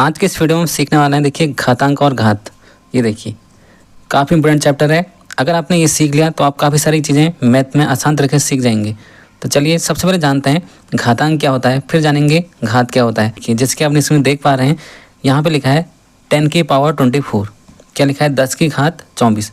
आज के इस वीडियो में हम सीखने वाले हैं, देखिए घातांक और घात। ये देखिए काफ़ी इंपॉर्टेंट चैप्टर है। अगर आपने ये सीख लिया तो आप काफ़ी सारी चीज़ें मैथ में आसान तरीके से सीख जाएंगे। तो चलिए सबसे पहले जानते हैं घातांक क्या होता है, फिर जानेंगे घात क्या होता है। कि जैसे कि आप इसमें देख पा रहे हैं, यहाँ पे लिखा है 10 की पावर 24। क्या लिखा है? 10 की घात 24।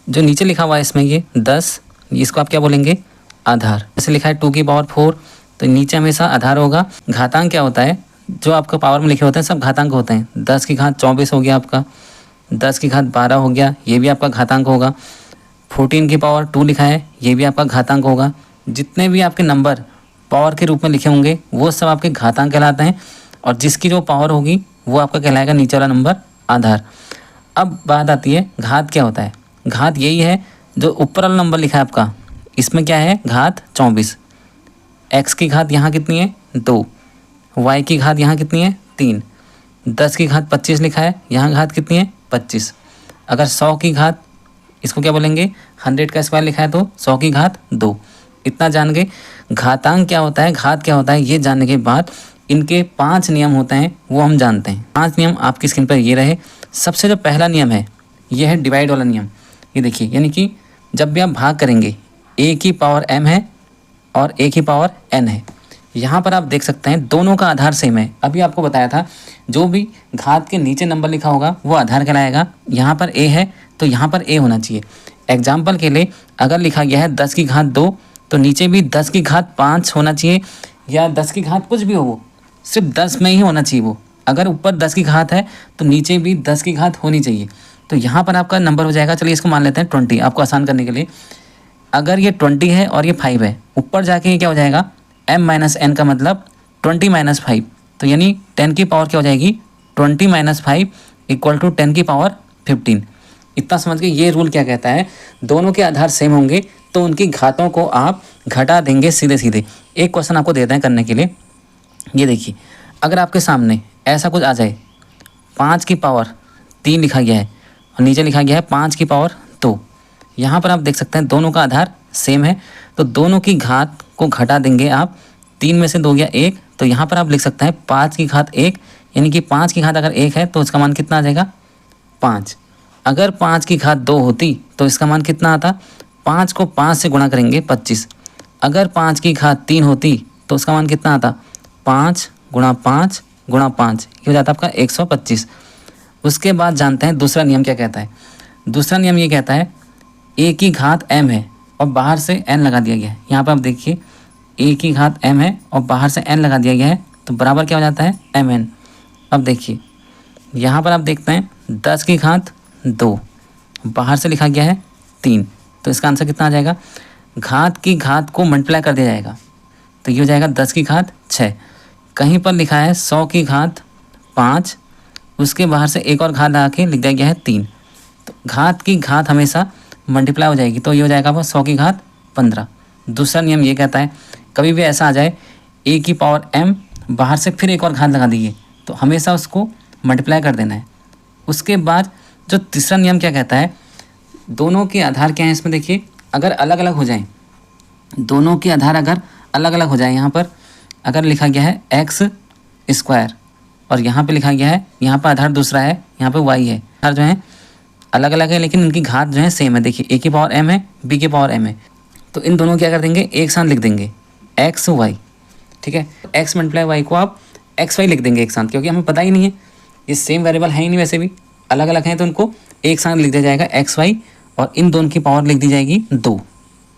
जो नीचे लिखा हुआ है इसमें ये 10, इसको आप क्या बोलेंगे? आधार। जैसे लिखा है 2 की पावर 4, तो नीचे हमेशा आधार होगा। घातांक क्या होता है? जो आपका पावर में लिखे होते हैं सब घातांक होते हैं। 10 की घात 24 हो गया आपका, 10 की घात 12 हो गया, ये भी आपका घातांक होगा। 14 की पावर 2 लिखा है, ये भी आपका घातांक होगा। जितने भी आपके नंबर पावर के रूप में लिखे होंगे वो सब आपके घातांक कहलाते हैं, और जिसकी जो पावर होगी वो आपका कहलाएगा नीचे वाला नंबर आधार। अब बात आती है घात क्या होता है। घात यही है जो ऊपर वाला नंबर लिखा है आपका, इसमें क्या है? घात 24। एक्स की घात यहाँ कितनी है? 2। वाई की घात यहाँ कितनी है? 3। 10 की घात 25 लिखा है, यहाँ घात कितनी है? 25। अगर 100 की घात, इसको क्या बोलेंगे? 100 का स्क्वायर लिखा है तो 100 की घात 2। इतना जान गए घातांक क्या होता है, घात क्या होता है। ये जानने के बाद इनके 5 नियम होते हैं वो हम जानते हैं। 5 नियम आपकी स्क्रीन पर ये रहे। सबसे जो पहला नियम है ये है डिवाइड वाला नियम। ये देखिए, यानी कि जब भी आप भाग करेंगे, a की पावर m है और a की पावर n है। यहाँ पर आप देख सकते हैं दोनों का आधार सेम है। अभी आपको बताया था जो भी घात के नीचे नंबर लिखा होगा वो आधार कहलाएगा। यहाँ पर a है तो यहाँ पर a होना चाहिए। एग्जाम्पल के लिए अगर लिखा गया है 10 की घात 2, तो नीचे भी 10 की घात 5 होना चाहिए, या 10 की घात कुछ भी हो, वो सिर्फ 10 में ही होना चाहिए। वो अगर ऊपर 10 की घात है तो नीचे भी 10 की घात होनी चाहिए। तो यहाँ पर आपका नंबर हो जाएगा, चलिए इसको मान लेते हैं 20, आपको आसान करने के लिए। अगर ये 20 है और ये 5 है, ऊपर जाके ये क्या हो जाएगा? m - n का मतलब 20 - 5, तो यानी 10 की पावर क्या हो जाएगी? 20 - 5 = 10 की पावर 15। इतना समझ के ये रूल क्या कहता है, दोनों के आधार सेम होंगे तो उनकी घातों को आप घटा देंगे सीधे सीधे। एक क्वेश्चन आपको देते हैं करने के लिए। ये देखिए, अगर आपके सामने ऐसा कुछ आ जाए, 5 की पावर 3 लिखा गया है और नीचे लिखा गया है 5 की पावर 2। यहाँ पर आप देख सकते हैं दोनों का आधार सेम है, तो दोनों की घात को घटा देंगे आप। 3 में से 2 गया 1, तो यहाँ पर आप लिख सकते हैं 5 की घात 1, यानी कि 5 की घात अगर 1 है तो इसका मान कितना आ जाएगा? 5। अगर 5 की घात 2 होती तो इसका मान कितना आता? 5 को 5 से गुणा करेंगे 25। अगर 5 की घात 3 होती तो उसका मान कितना आता? 5 गुणा 5 गुणा 5, ये हो जाता है आपका 125। उसके बाद जानते हैं दूसरा नियम क्या कहता है। दूसरा नियम ये कहता है a की घात m है और बाहर से n लगा दिया गया है। यहाँ पर आप देखिए a की घात m है और बाहर से n लगा दिया गया है, तो बराबर क्या हो जाता है? mn। अब देखिए यहाँ पर आप देखते हैं 10 की घात 2, बाहर से लिखा गया है 3, तो इसका आंसर कितना आ जाएगा? घात की घात को मल्टीप्लाई कर दिया जाएगा, तो ये हो जाएगा 10 की घात 6। कहीं पर लिखा है 100 की घात 5, उसके बाहर से एक और घात लगा के लिख दिया गया है 3, तो घात की घात हमेशा मल्टीप्लाई हो जाएगी, तो ये हो जाएगा आपका 100 की घात 15। दूसरा नियम ये कहता है कभी भी ऐसा आ जाए a की पावर m, बाहर से फिर एक और घात लगा दीजिए, तो हमेशा उसको मल्टीप्लाई कर देना है। उसके बाद जो तीसरा नियम क्या कहता है, दोनों के आधार क्या है इसमें देखिए, अगर अलग अलग हो जाएं, दोनों के आधार अगर अलग अलग हो जाए, यहाँ पर अगर लिखा गया है x स्क्वायर और यहाँ पे लिखा गया है, यहाँ पर आधार दूसरा है, यहाँ पे y है, आधार जो है अलग अलग है लेकिन इनकी घात जो है सेम है। देखिए a की पावर m है, b की पावर m है, तो इन दोनों क्या कर देंगे? एक साथ लिख देंगे x y, ठीक है। x × y को आप x y लिख देंगे एक साथ, क्योंकि हमें पता ही नहीं है, ये सेम वेरिएबल है ही नहीं, वैसे भी अलग अलग हैं तो उनको एक साथ लिख दिया जाएगा x y, और इन दोनों की पावर लिख दी जाएगी 2।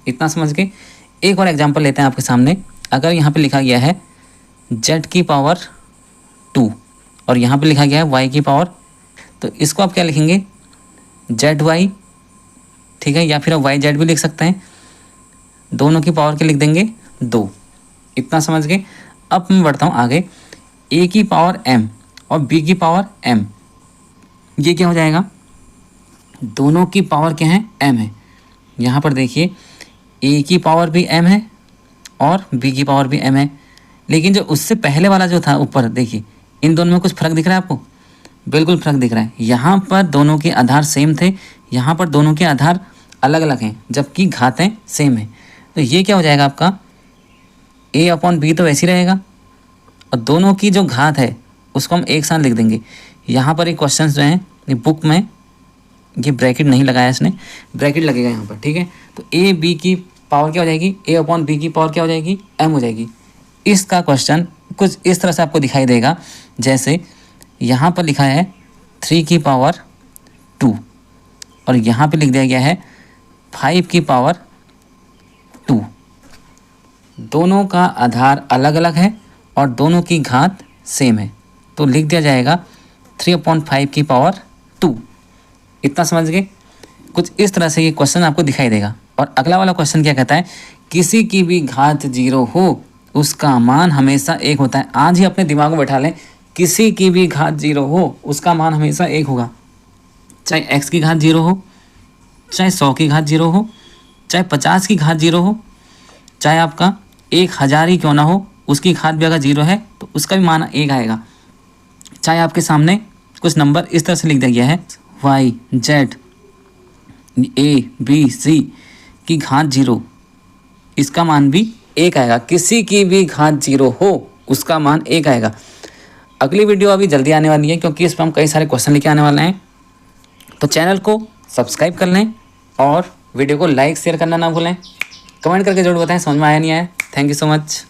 इतना समझ के एक और एग्जाम्पल लेते हैं आपके सामने। अगर यहाँ पे लिखा गया है z की पावर 2 और यहाँ पे लिखा गया है y की पावर, तो इसको आप क्या लिखेंगे? zy, ठीक है, या फिर आप yz भी लिख सकते हैं। दोनों की पावर के लिख देंगे 2। इतना समझ गए। अब मैं बढ़ता हूँ आगे। a की पावर m और b की पावर m, ये क्या हो जाएगा? दोनों की पावर क्या है? m है। यहाँ पर देखिए a की पावर भी m है और b की पावर भी m है, लेकिन जो उससे पहले वाला जो था ऊपर, देखिए इन दोनों में कुछ फ़र्क दिख रहा है आपको? बिल्कुल फ़र्क दिख रहा है। यहाँ पर दोनों के आधार सेम थे, यहाँ पर दोनों के आधार अलग अलग हैं, जबकि घातें सेम हैं। तो ये क्या हो जाएगा आपका? a/b तो वैसे ही रहेगा, और दोनों की जो घात है उसको हम एक साथ लिख देंगे। यहाँ पर ये क्वेश्चन जो हैं ये बुक में ये ब्रैकेट नहीं लगाया इसने, ब्रैकेट लगेगा यहाँ पर, ठीक है। तो ए बी की पावर क्या हो जाएगी, ए अपॉन बी की पावर क्या हो जाएगी, एम हो जाएगी। इसका क्वेश्चन कुछ इस तरह से आपको दिखाई देगा, जैसे यहाँ पर लिखा है 3 की पावर 2 और यहाँ पे लिख दिया गया है 5 की पावर 2। दोनों का आधार अलग अलग है और दोनों की घात सेम है, तो लिख दिया जाएगा 3/5 की पावर 2। इतना समझ गए। कुछ इस तरह से ये क्वेश्चन आपको दिखाई देगा। और अगला वाला क्वेश्चन क्या कहता है, किसी की भी घात 0 हो उसका मान हमेशा 1 होता है। आज ही अपने दिमाग में बैठा लें, किसी की भी घात 0 हो उसका मान हमेशा 1 होगा। चाहे x की घात 0 हो, चाहे 100 की घात 0 हो, चाहे 50 की घात 0 हो, चाहे आपका 1000 ही क्यों ना हो, उसकी घात भी अगर 0 है तो उसका भी मान 1 आएगा। चाहे आपके सामने कुछ नंबर इस तरह से लिख दिया गया है y z a b c की घात 0, इसका मान भी 1 आएगा। किसी की भी घात 0 हो उसका मान 1 आएगा। अगली वीडियो अभी जल्दी आने वाली है, क्योंकि इस पर हम कई सारे क्वेश्चन लेके आने वाले हैं। तो चैनल को सब्सक्राइब कर लें और वीडियो को लाइक शेयर करना ना भूलें। कमेंट करके जरूर बताएं समझ में आया नहीं आया। Thank you so much.